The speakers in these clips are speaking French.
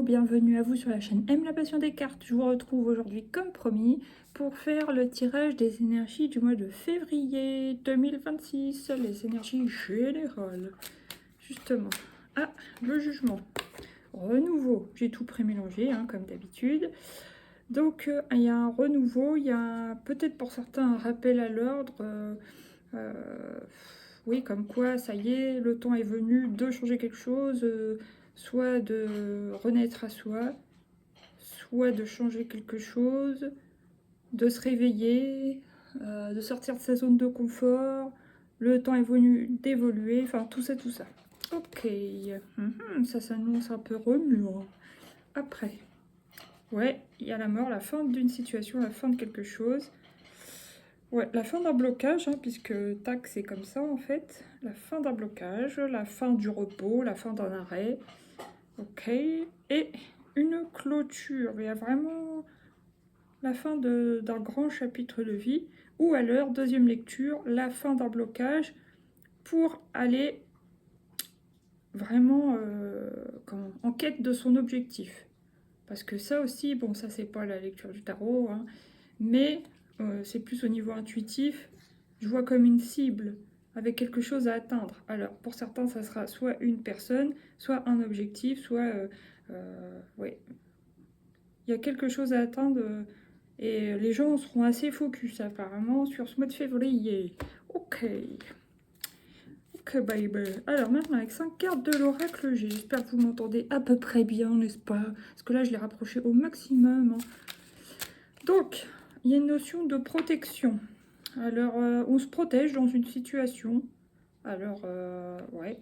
Hello, bienvenue à vous sur la chaîne Aime la passion des cartes. Je vous retrouve aujourd'hui comme promis pour faire le tirage des énergies du mois de février 2026, les énergies générales. Justement, le jugement, renouveau, j'ai tout prémélangé comme d'habitude. Donc il y a un renouveau, il y a peut-être pour certains un rappel à l'ordre. Oui, comme quoi, ça y est, le temps est venu de changer quelque chose, soit de renaître à soi, soit de changer quelque chose, de se réveiller, de sortir de sa zone de confort. Le temps est venu d'évoluer, enfin tout ça, tout ça. Ok, ça s'annonce un peu remuant. Après, ouais, il y a la mort, la fin d'une situation, la fin de quelque chose. Ouais, la fin d'un blocage, puisque tac, c'est comme ça en fait. La fin d'un blocage, la fin du repos, la fin d'un arrêt. Ok. Et une clôture. Il y a vraiment la fin d'un grand chapitre de vie. Ou alors, deuxième lecture, la fin d'un blocage pour aller vraiment en quête de son objectif. Parce que ça aussi, bon, ça c'est pas la lecture du tarot, mais c'est plus au niveau intuitif. Je vois comme une cible avec quelque chose à atteindre. Alors pour certains, ça sera soit une personne, soit un objectif, soit ouais, il y a quelque chose à atteindre et les gens seront assez focus apparemment sur ce mois de février. Ok. Ok baby. Alors maintenant avec 5 cartes de l'oracle G, j'espère que vous m'entendez à peu près bien, n'est-ce pas? Parce que là je l'ai rapproché au maximum. Donc, il y a une notion de protection. Alors, on se protège dans une situation. Alors, ouais.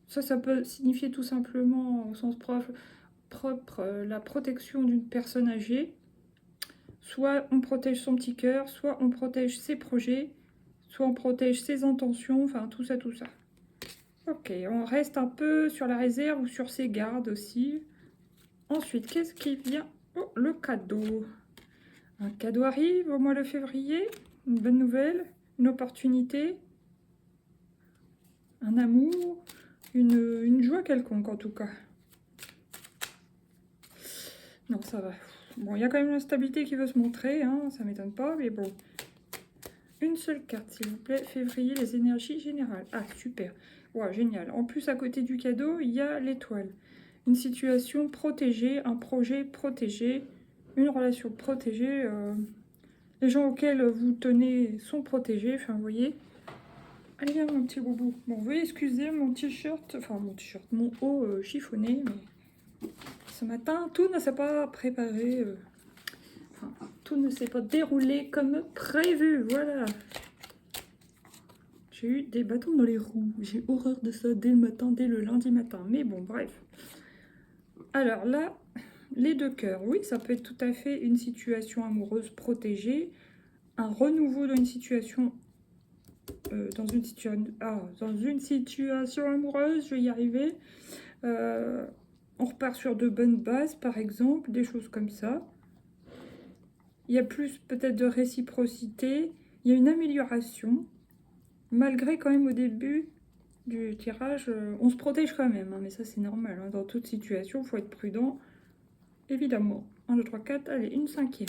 Ça peut signifier tout simplement, au sens propre, la protection d'une personne âgée. Soit on protège son petit cœur, soit on protège ses projets, soit on protège ses intentions, enfin tout ça, tout ça. Ok, on reste un peu sur la réserve ou sur ses gardes aussi. Ensuite, qu'est-ce qui vient? Oh, le cadeau. Un cadeau arrive au mois de février, une bonne nouvelle, une opportunité, un amour, une joie quelconque en tout cas. Non, ça va. Bon, il y a quand même l'instabilité qui veut se montrer, ça m'étonne pas, mais bon. Une seule carte, s'il vous plaît. Février, les énergies générales. Ah, super. Wow, génial. En plus, à côté du cadeau, il y a l'étoile. Une situation protégée, un projet protégé, une relation protégée. Les gens auxquels vous tenez sont protégés, enfin, vous voyez. Allez, viens, mon petit boubou. Bon, veuillez excuser mon t-shirt, mon haut chiffonné, mais ce matin, tout ne s'est pas préparé, tout ne s'est pas déroulé comme prévu, voilà. J'ai eu des bâtons dans les roues, j'ai horreur de ça dès le matin, dès le lundi matin, mais bon, bref. Alors là, les deux cœurs, oui, ça peut être tout à fait une situation amoureuse protégée, un renouveau dans une situation dans une situation amoureuse, je vais y arriver. On repart sur de bonnes bases, par exemple, des choses comme ça. Il y a plus peut-être de réciprocité, il y a une amélioration, malgré quand même au début du tirage, on se protège quand même, mais ça c'est normal, dans toute situation, il faut être prudent, évidemment. 1, 2, 3, 4, allez, une cinquième.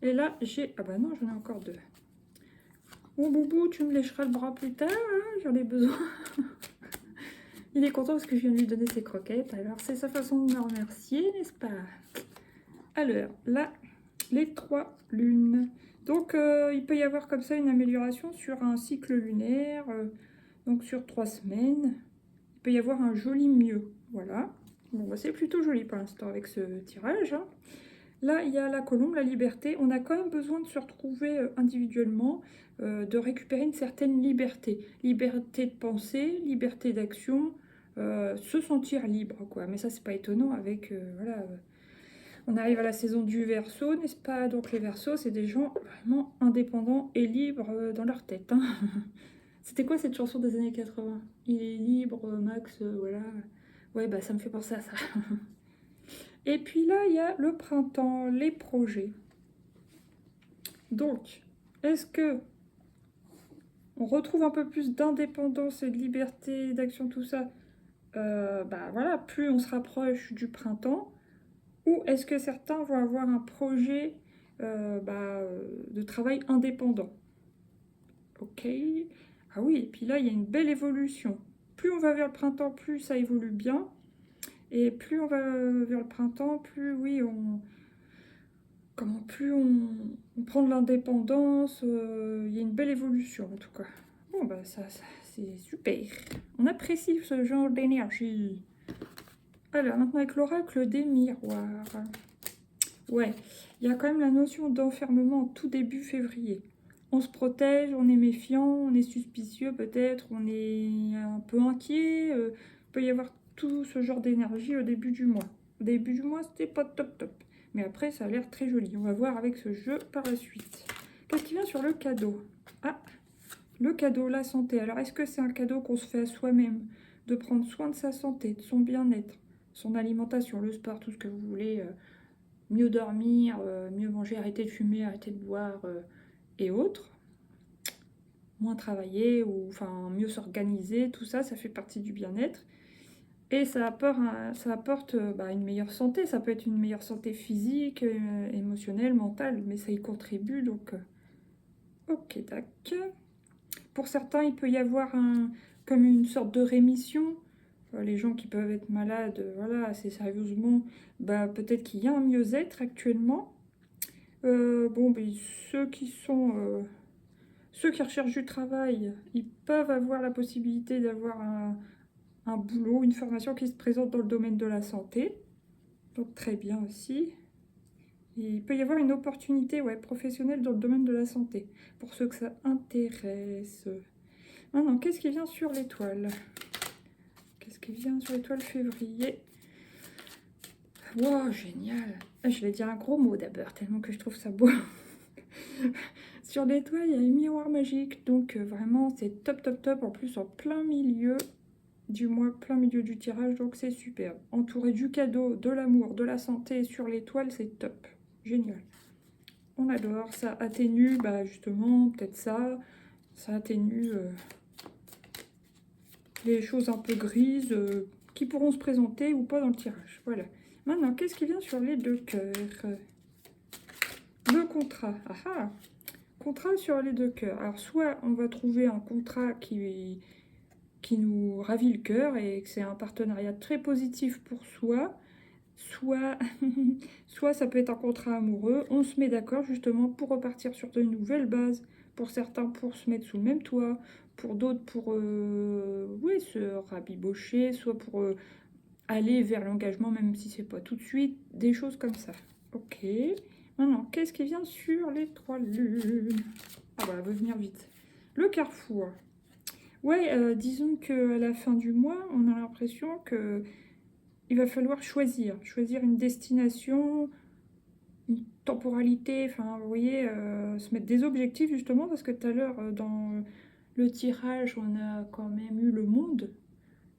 Et là, j'ai... Ah bah non, j'en ai encore deux. Bon, boubou, tu me lécheras le bras plus tard, j'en ai besoin. Il est content parce que je viens de lui donner ses croquettes. Alors, c'est sa façon de me remercier, n'est-ce pas? Alors, là, les 3 lunes. Donc, il peut y avoir comme ça une amélioration sur un cycle lunaire. Donc, sur 3 semaines. Il peut y avoir un joli mieux. Voilà. Bon, bah, c'est plutôt joli pour l'instant avec ce tirage. Là, il y a la colombe, la liberté. On a quand même besoin de se retrouver individuellement, de récupérer une certaine liberté. Liberté de penser, liberté d'action, se sentir libre, quoi. Mais ça, c'est pas étonnant avec, voilà, on arrive à la saison du Verseau, n'est-ce pas? Donc les Verseaux, c'est des gens vraiment indépendants et libres dans leur tête. C'était quoi cette chanson des années 80? Il est libre, Max, voilà. Ouais, bah ça me fait penser à ça. Et puis là, il y a le printemps, les projets. Donc, est-ce que on retrouve un peu plus d'indépendance et de liberté, d'action, tout ça, bah voilà, plus on se rapproche du printemps, ou est-ce que certains vont avoir un projet de travail indépendant? Ok. Ah oui, et puis là, il y a une belle évolution. Plus on va vers le printemps, plus ça évolue bien. Et plus on va vers le printemps, plus oui, on prend de l'indépendance. Il y a une belle évolution en tout cas. Bon, bah ça c'est super. On apprécie ce genre d'énergie. Alors, maintenant avec l'oracle des miroirs. Ouais, il y a quand même la notion d'enfermement en tout début février. On se protège, on est méfiant, on est suspicieux peut-être, on est un peu inquiet. Il peut y avoir tout ce genre d'énergie au début du mois. Au début du mois, c'était pas top top. Mais après, ça a l'air très joli. On va voir avec ce jeu par la suite. Qu'est-ce qui vient sur le cadeau? Ah, le cadeau, la santé. Alors, est-ce que c'est un cadeau qu'on se fait à soi-même? De prendre soin de sa santé, de son bien-être, son alimentation, le sport, tout ce que vous voulez. Mieux dormir, mieux manger, arrêter de fumer, arrêter de boire et autres. Moins travailler, ou enfin mieux s'organiser, tout ça, ça fait partie du bien-être. Et ça apporte une meilleure santé. Ça peut être une meilleure santé physique, émotionnelle, mentale, mais ça y contribue, donc ok, tac. Pour certains, il peut y avoir comme une sorte de rémission. Les gens qui peuvent être malades, voilà, assez sérieusement, peut-être qu'il y a un mieux-être actuellement. Bon, ceux qui recherchent du travail, ils peuvent avoir la possibilité d'avoir un boulot, une formation qui se présente dans le domaine de la santé. Donc très bien aussi. Et il peut y avoir une opportunité professionnelle dans le domaine de la santé, pour ceux que ça intéresse. Maintenant, qu'est-ce qui vient sur l'étoile? Qu'est-ce qui vient sur l'étoile février? Wow, génial! Je vais dire un gros mot d'abord, tellement que je trouve ça beau. Sur l'étoile, il y a un miroir magique, donc vraiment c'est top top top, en plus en plein milieu du mois, plein milieu du tirage, donc c'est super. Entouré du cadeau, de l'amour, de la santé sur l'étoile, c'est top, génial. On adore, ça atténue, justement, peut-être ça atténue les choses un peu grises qui pourront se présenter ou pas dans le tirage, voilà. Maintenant, qu'est-ce qui vient sur les deux cœurs? Le contrat, ah ah! Contrat sur les deux cœurs. Alors, soit on va trouver un contrat qui nous ravit le cœur et que c'est un partenariat très positif pour soi, soit, soit ça peut être un contrat amoureux. On se met d'accord justement pour repartir sur de nouvelles bases. Pour certains, pour se mettre sous le même toit. Pour d'autres, pour se rabibocher, soit pour aller vers l'engagement, même si c'est pas tout de suite. Des choses comme ça. Ok. Maintenant, qu'est-ce qui vient sur les trois lunes? Ah bah, elle veut venir vite. Le carrefour. Ouais, disons qu'à la fin du mois, on a l'impression que il va falloir choisir une destination, une temporalité, enfin, vous voyez, se mettre des objectifs justement, parce que tout à l'heure, dans le tirage, on a quand même eu le monde.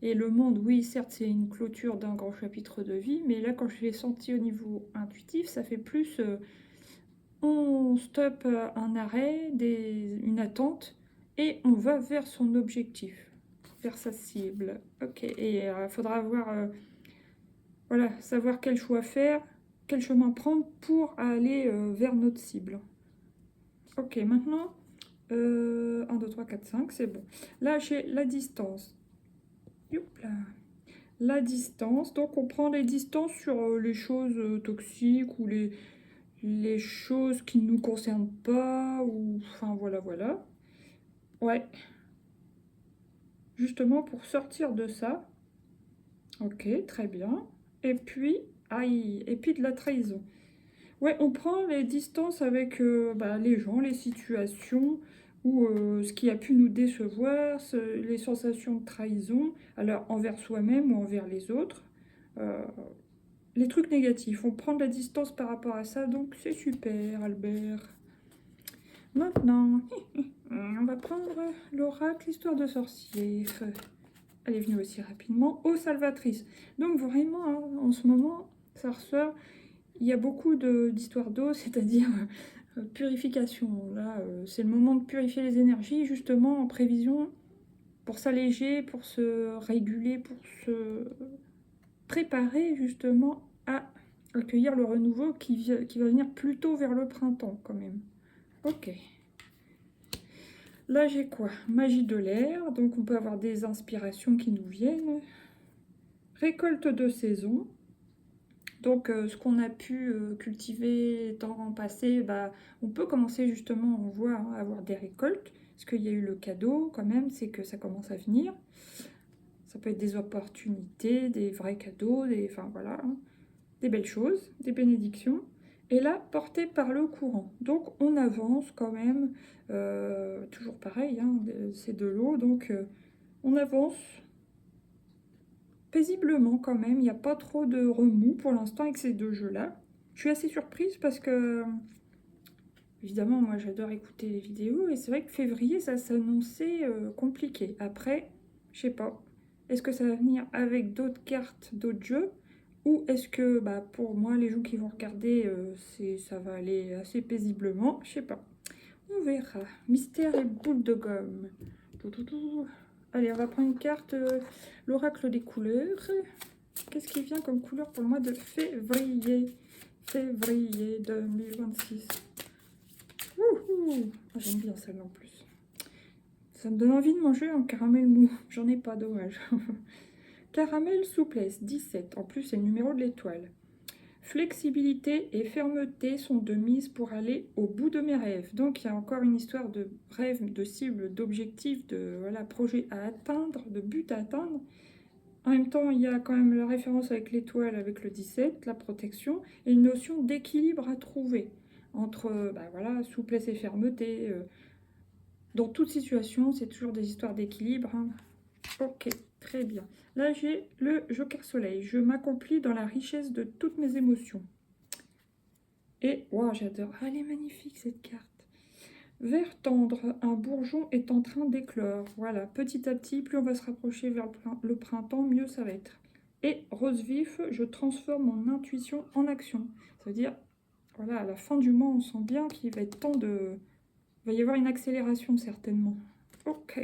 Et le monde, oui, certes, c'est une clôture d'un grand chapitre de vie, mais là, quand je l'ai senti au niveau intuitif, ça fait plus on stoppe un arrêt, une attente, et on va vers son objectif, vers sa cible. Ok, et il faudra savoir quel choix faire, quel chemin prendre pour aller vers notre cible. Ok, maintenant, 1, 2, 3, 4, 5, c'est bon. Là, j'ai la distance. Youpla. La distance, donc on prend les distances sur les choses toxiques ou les choses qui ne nous concernent pas, ou enfin voilà. Ouais, justement pour sortir de ça. Ok, très bien. Et puis, aïe, et puis de la trahison. Ouais, on prend les distances avec les gens, les situations, ou ce qui a pu nous décevoir, les sensations de trahison, alors envers soi-même ou envers les autres. Euh, les trucs négatifs, on prend de la distance par rapport à ça, donc c'est super, Albert. Maintenant, on va prendre l'oracle, l'histoire de sorcier. Elle est venue aussi rapidement. Eau salvatrice. Donc vraiment, hein, en ce moment, ça ressort. Il y a beaucoup d'histoires d'eau, c'est-à-dire purification. Là, c'est le moment de purifier les énergies, justement, en prévision pour s'alléger, pour se réguler, pour se préparer justement à accueillir le renouveau qui va venir plutôt vers le printemps quand même. Ok. Là j'ai quoi? Magie de l'air, donc on peut avoir des inspirations qui nous viennent. Récolte de saison. Donc ce qu'on a pu cultiver temps passé, bah, on peut commencer justement, on voit, hein, à avoir des récoltes. Parce qu'il y a eu le cadeau quand même, c'est que ça commence à venir. Ça peut être des opportunités, des vrais cadeaux, enfin voilà, hein, des belles choses, des bénédictions. Et là, porté par le courant. Donc on avance quand même, toujours pareil, hein, c'est de l'eau, donc on avance paisiblement quand même. Il n'y a pas trop de remous pour l'instant avec ces deux jeux-là. Je suis assez surprise parce que, évidemment, moi j'adore écouter les vidéos et c'est vrai que février, ça s'annonçait compliqué. Après, je sais pas. Est-ce que ça va venir avec d'autres cartes, d'autres jeux? Ou est-ce que, bah, pour moi, les gens qui vont regarder, ça va aller assez paisiblement? Je sais pas. On verra. Mystère et boule de gomme. Allez, on va prendre une carte, l'oracle des couleurs. Qu'est-ce qui vient comme couleur pour le mois de février? Février 2026. Wouhou! Oh, j'aime bien celle-là en plus. Ça me donne envie de manger un caramel mou. J'en ai pas, dommage. Caramel souplesse, 17. En plus, c'est le numéro de l'étoile. Flexibilité et fermeté sont de mise pour aller au bout de mes rêves. Donc, il y a encore une histoire de rêve, de cible, d'objectif, de voilà, projet à atteindre, de but à atteindre. En même temps, il y a quand même la référence avec l'étoile, avec le 17, la protection, et une notion d'équilibre à trouver entre bah, voilà, souplesse et fermeté. Dans toute situation, c'est toujours des histoires d'équilibre, hein. Ok, très bien. Là, j'ai le Joker Soleil. Je m'accomplis dans la richesse de toutes mes émotions. Et, waouh, j'adore. Ah, elle est magnifique, cette carte. Vert tendre, un bourgeon est en train d'éclore. Voilà, petit à petit, plus on va se rapprocher vers le printemps, mieux ça va être. Et rose vif, je transforme mon intuition en action. Ça veut dire, voilà, à la fin du mois, on sent bien qu'il va être temps de... Il va y avoir une accélération, certainement. Ok.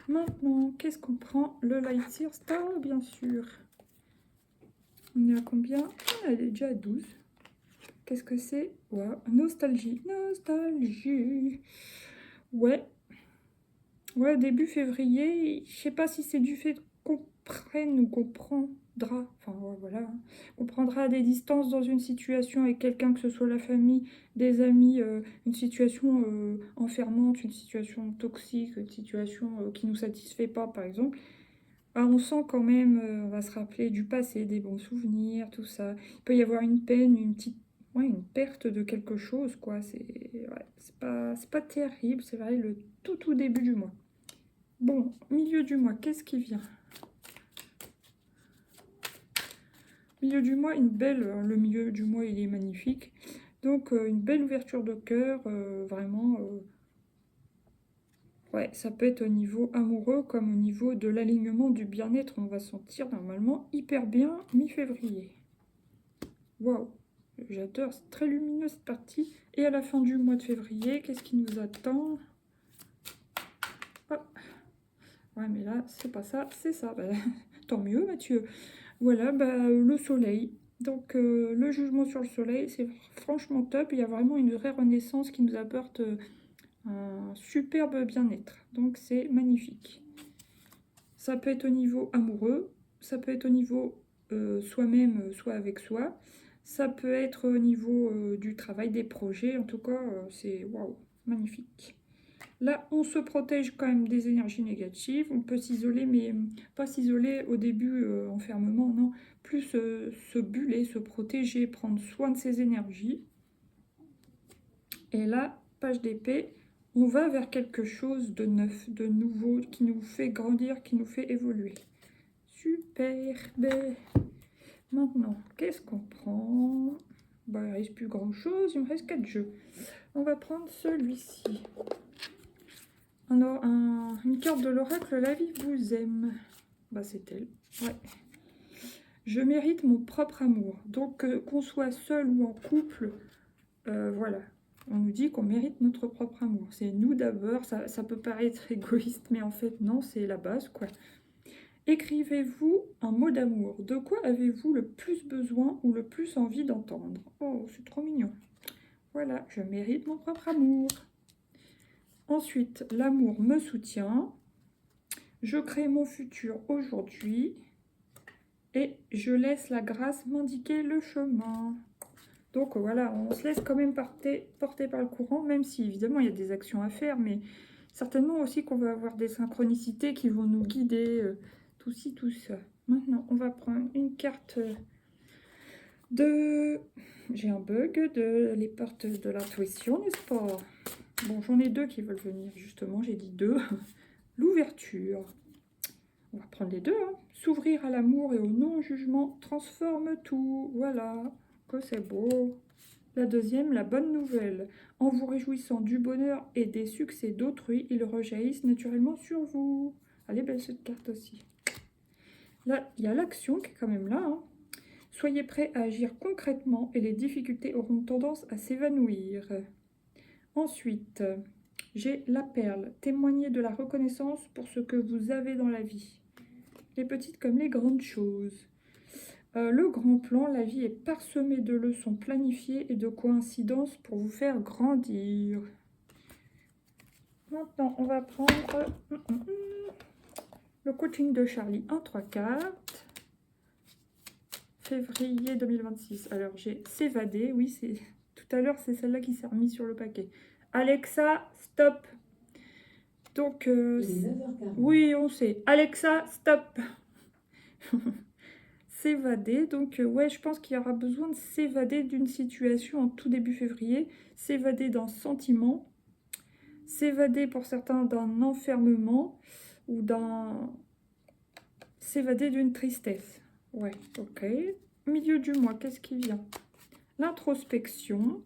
Maintenant, qu'est-ce qu'on prend? Le Lightyear Star, bien sûr. On est à combien? Ah, elle est déjà à 12. Qu'est-ce que c'est? Ouais, nostalgie. Nostalgie. Ouais. Ouais, début février. Je sais pas si c'est du fait qu'on prenne ou qu'on prendra. Enfin, ouais, voilà. Hein. On prendra à des distances dans une situation avec quelqu'un, que ce soit la famille, des amis, une situation enfermante, une situation toxique, une situation qui nous satisfait pas, par exemple. Ah, on sent quand même, on va se rappeler du passé, des bons souvenirs, tout ça. Il peut y avoir une peine, une petite, ouais, une perte de quelque chose, quoi. C'est pas terrible, c'est vrai, le tout début du mois. Bon, milieu du mois, qu'est-ce qui vient? Milieu du mois, une belle, le milieu du mois, il est magnifique. Donc, une belle ouverture de cœur, vraiment. Ouais, ça peut être au niveau amoureux comme au niveau de l'alignement du bien-être. On va sentir normalement hyper bien mi-février. Waouh, j'adore, c'est très lumineux cette partie. Et à la fin du mois de février, qu'est-ce qui nous attend? Oh. Ouais, mais là, c'est pas ça, c'est ça. Bah, tant mieux, Mathieu. Voilà, bah, le soleil. Donc, le jugement sur le soleil, c'est franchement top. Il y a vraiment une vraie renaissance qui nous apporte un superbe bien-être. Donc, c'est magnifique. Ça peut être au niveau amoureux, ça peut être au niveau soi-même, soit avec soi. Ça peut être au niveau du travail, des projets. En tout cas, c'est waouh, magnifique. Là, on se protège quand même des énergies négatives. On peut s'isoler, mais pas s'isoler au début, enfermement, non. Plus se buller, se protéger, prendre soin de ses énergies. Et là, page d'épée, on va vers quelque chose de neuf, de nouveau, qui nous fait grandir, qui nous fait évoluer. Superbe. Maintenant, qu'est-ce qu'on prend? Bah, il ne reste plus grand-chose, il me reste 4 jeux. On va prendre celui-ci. Une carte de l'oracle, la vie vous aime. Bah, c'est elle. Ouais. Je mérite mon propre amour. Donc, qu'on soit seul ou en couple, voilà. On nous dit qu'on mérite notre propre amour. C'est nous d'abord, ça peut paraître égoïste, mais en fait non, c'est la base, quoi. Écrivez-vous un mot d'amour. De quoi avez-vous le plus besoin ou le plus envie d'entendre? Oh, c'est trop mignon. Voilà, je mérite mon propre amour. Ensuite, l'amour me soutient. Je crée mon futur aujourd'hui. Et je laisse la grâce m'indiquer le chemin. Donc voilà, on se laisse quand même porter par le courant, même si évidemment il y a des actions à faire, mais certainement aussi qu'on va avoir des synchronicités qui vont nous guider, tout ci, tout ça. Maintenant, on va prendre une carte de... J'ai un bug, de les portes de l'intuition, n'est-ce pas? Bon, j'en ai deux qui veulent venir, justement, j'ai dit deux. L'ouverture. On va prendre les deux, hein. S'ouvrir à l'amour et au non-jugement transforme tout. Voilà, que c'est beau. La deuxième, la bonne nouvelle. En vous réjouissant du bonheur et des succès d'autrui, ils rejaillissent naturellement sur vous. Elle est belle cette carte aussi. Là, il y a l'action qui est quand même là, hein. Soyez prêts à agir concrètement et les difficultés auront tendance à s'évanouir. Ensuite, j'ai la perle. Témoignez de la reconnaissance pour ce que vous avez dans la vie. Les petites comme les grandes choses. Le grand plan, la vie est parsemée de leçons planifiées et de coïncidences pour vous faire grandir. Maintenant, on va prendre le coaching de Charlie en 3 cartes. Février 2026. Alors, j'ai s'évader. Oui, c'est tout à l'heure, c'est celle-là qui s'est remise sur le paquet. Alexa, stop. Donc, oui, on sait. Alexa, stop. S'évader, donc ouais, je pense qu'il y aura besoin de s'évader d'une situation en tout début février, s'évader d'un sentiment, s'évader pour certains d'un enfermement ou s'évader d'une tristesse. Ouais, ok. Milieu du mois, qu'est-ce qui vient? L'introspection.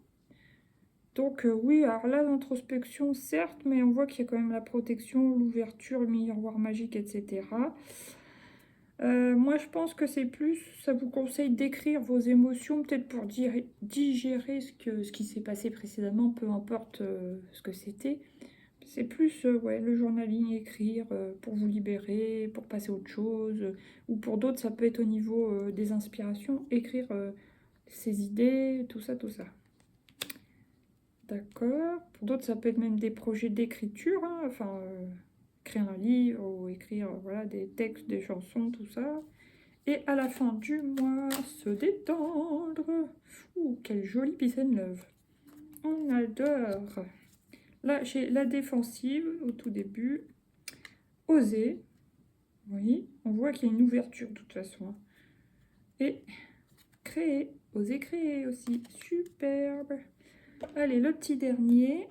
Donc oui, alors là, l'introspection, certes, mais on voit qu'il y a quand même la protection, l'ouverture, le miroir magique, etc. Moi, je pense que c'est plus, ça vous conseille d'écrire vos émotions, peut-être pour digérer ce qui s'est passé précédemment, peu importe ce que c'était. C'est plus ouais, le journaling, écrire pour vous libérer, pour passer à autre chose. Ou pour d'autres, ça peut être au niveau des inspirations, écrire ses idées, tout ça, tout ça. D'accord. Pour d'autres, ça peut être même des projets d'écriture, hein, enfin, écrire un livre ou écrire voilà, des textes, des chansons, tout ça. Et à la fin du mois, se détendre. Ouh, quelle jolie peace and love. On adore. Là, j'ai la défensive au tout début. Oser. Oui, on voit qu'il y a une ouverture de toute façon. Et créer. Oser créer aussi. Superbe. Allez, le petit dernier.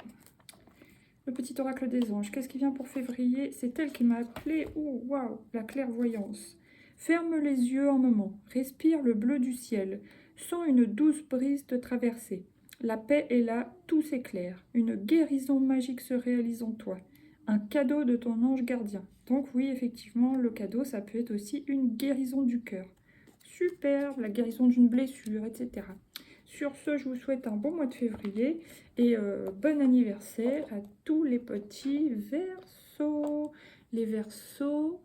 Le petit oracle des anges. Qu'est-ce qui vient pour février? C'est elle qui m'a appelé. Oh, waouh, la clairvoyance. Ferme les yeux un moment. Respire le bleu du ciel. Sens une douce brise te traverser. La paix est là, tout s'éclaire. Une guérison magique se réalise en toi. Un cadeau de ton ange gardien. Donc oui, effectivement, le cadeau, ça peut être aussi une guérison du cœur. Super, la guérison d'une blessure, etc. Sur ce, je vous souhaite un bon mois de février et bon anniversaire à tous les petits Verseaux. Les Verseaux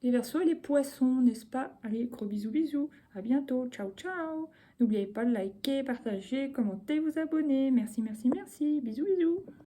et les poissons, n'est-ce pas? Allez, gros bisous, bisous. À bientôt. Ciao, ciao. N'oubliez pas de liker, partager, commenter, vous abonner. Merci, merci, merci. Bisous, bisous.